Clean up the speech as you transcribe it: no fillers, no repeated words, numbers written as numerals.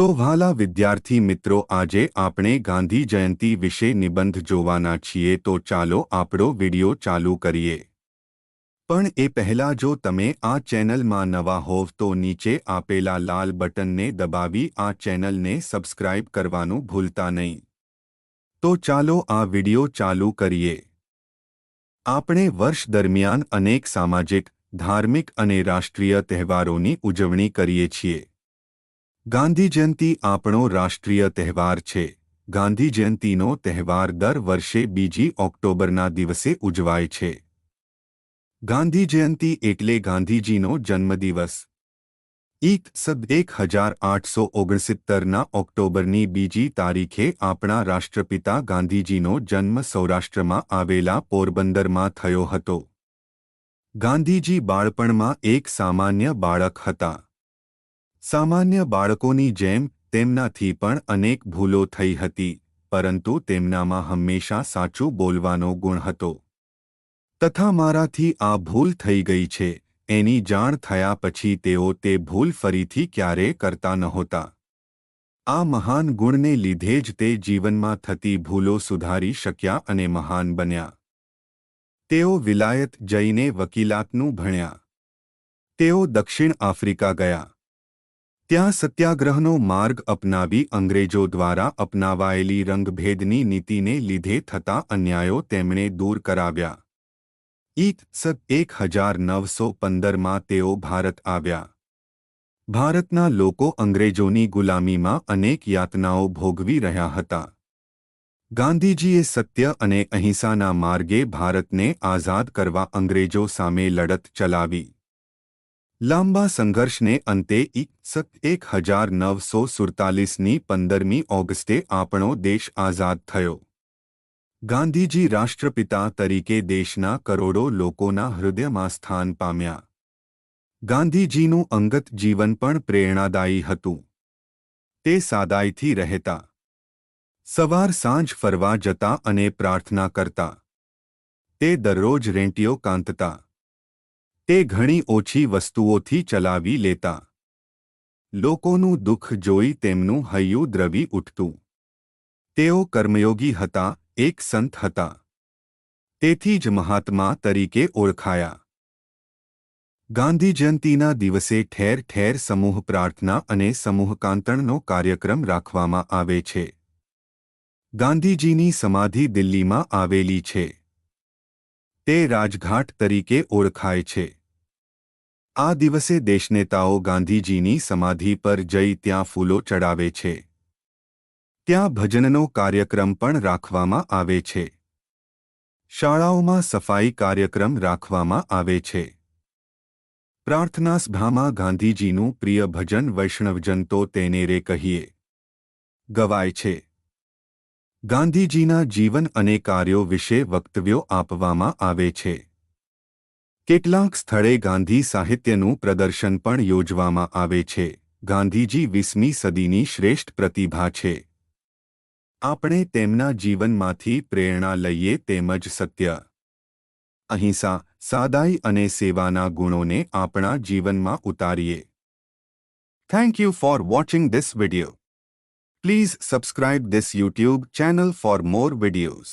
તો વહાલા વિદ્યાર્થી મિત્રો, આજે આપણે ગાંધી જયંતિ વિશે નિબંધ જોવાના છીએ, તો ચાલો આપણો વિડિયો ચાલુ કરીએ। પણ એ પહેલા જો તમે આ ચેનલમાં નવા હોવ તો નીચે આપેલા લાલ બટનને દબાવી આ ચેનલને સબસ્ક્રાઇબ કરવાનું ભૂલતા નહીં। તો ચાલો આ વિડિયો ચાલુ કરીએ। આપણે વર્ષ દરમિયાન અનેક સામાજિક, ધાર્મિક અને રાષ્ટ્રીય તહેવારોની ઉજવણી કરીએ છીએ। ગાંધી જયંતિ આપણો રાષ્ટ્રીય તહેવાર છે। ગાંધી જયંતિનો તહેવાર દર વર્ષે 2 ઓક્ટોબરના દિવસે ઉજવાય છે। ગાંધી જયંતિ એટલે ગાંધીજીનો જન્મદિવસ। ઈસ 1869ના ઓક્ટોબરની 2 તારીખે આપણા રાષ્ટ્રપિતા ગાંધીજીનો જન્મ સૌરાષ્ટ્રમાં આવેલા પોરબંદરમાં થયો હતો। ગાંધીજી બાળપણમાં એક સામાન્ય બાળક હતા। સામાન્ય બાળકોની જેમ તેમનાથી પણ અનેક ભૂલો થઈ હતી, પરંતુ તેમનામાં હંમેશા સાચું બોલવાનો ગુણ હતો। તથા મારાથી આ ભૂલ થઈ ગઈ છે એની જાણ થયા પછી તેઓ તે ભૂલ ફરીથી ક્યારેય કરતા નહોતા। આ મહાન ગુણને લીધે જ તે જીવનમાં થતી ભૂલો સુધારી શક્યા અને મહાન બન્યા। તેઓ વિલાયત જઈને વકીલાતનું ભણ્યા। તેઓ દક્ષિણ આફ્રિકા ગયા। ત્યાં સત્યાગ્રહનો માર્ગ અપનાવી અંગ્રેજો દ્વારા અપનાવાયેલી રંગભેદની નીતિને લીધે થતા અન્યાયો તેમણે દૂર કરાવ્યા। ઈસ 1915માં તેઓ ભારત આવ્યા। ભારતના લોકો અંગ્રેજોની ગુલામીમાં અનેક યાતનાઓ ભોગવી રહ્યા હતા। ગાંધીજીએ સત્ય અને અહિંસાના માર્ગે ભારતને આઝાદ કરવા અંગ્રેજો સામે લડત ચલાવી। લાંબા સંઘર્ષને અંતે ઈસ 1947ની 15મી ઓગસ્ટે આપણો દેશ આઝાદ થયો। ગાંધીજી રાષ્ટ્રપિતા તરીકે દેશના કરોડો લોકોના હૃદયમાં સ્થાન પામ્યા। ગાંધીજીનું અંગત જીવન પણ પ્રેરણાદાયી હતું। તે સાદાઈથી રહેતા। સવાર સાંજ ફરવા જતા અને પ્રાર્થના કરતા। તે દરરોજ રેંટિયો કાંતતા। તે ઘણી ઓછી વસ્તુઓથી ચલાવી લેતા। લોકોનું દુઃખ જોઈ તેમનું હૈયું દ્રવી ઉઠતું। તેઓ કર્મયોગી હતા, એક સંત હતા। તેથી જ મહાત્મા તરીકે ઓળખાયા। ગાંધી જયંતિના દિવસે ઠેર ઠેર સમૂહ પ્રાર્થના અને સમૂહકાંતણનો કાર્યક્રમ રાખવામાં આવે છે। ગાંધીજીની સમાધિ દિલ્હીમાં આવેલી છે। તે રાજઘાટ તરીકે ઓળખાય છે। આ દિવસે દેશનેતાઓ ગાંધીજીની સમાધિ પર જઈ ત્યાં ફૂલો ચડાવે છે। ત્યાં ભજનનો કાર્યક્રમ પણ રાખવામાં આવે છે। શાળાઓમાં સફાઈ કાર્યક્રમ રાખવામાં આવે છે। પ્રાર્થના સભામાં ગાંધીજીનું પ્રિય ભજન વૈષ્ણવજન તો તેને રે કહીએ ગવાય છે। ગાંધીજીના જીવન અને કાર્યો વિશે વક્તવ્યો આપવામાં આવે છે। કેટલાક સ્થળે ગાંધી સાહિત્યનું પ્રદર્શન પણ યોજવામાં આવે છે। ગાંધીજી 20મી સદીની શ્રેષ્ઠ પ્રતિભા છે। આપણે તેમના જીવનમાંથી પ્રેરણા લઈએ તેમજ સત્ય, અહિંસા, સાદાઈ અને સેવાના ગુણોને આપણા જીવનમાં ઉતારીએ। Thank you for watching this video. Please subscribe this YouTube channel for more videos.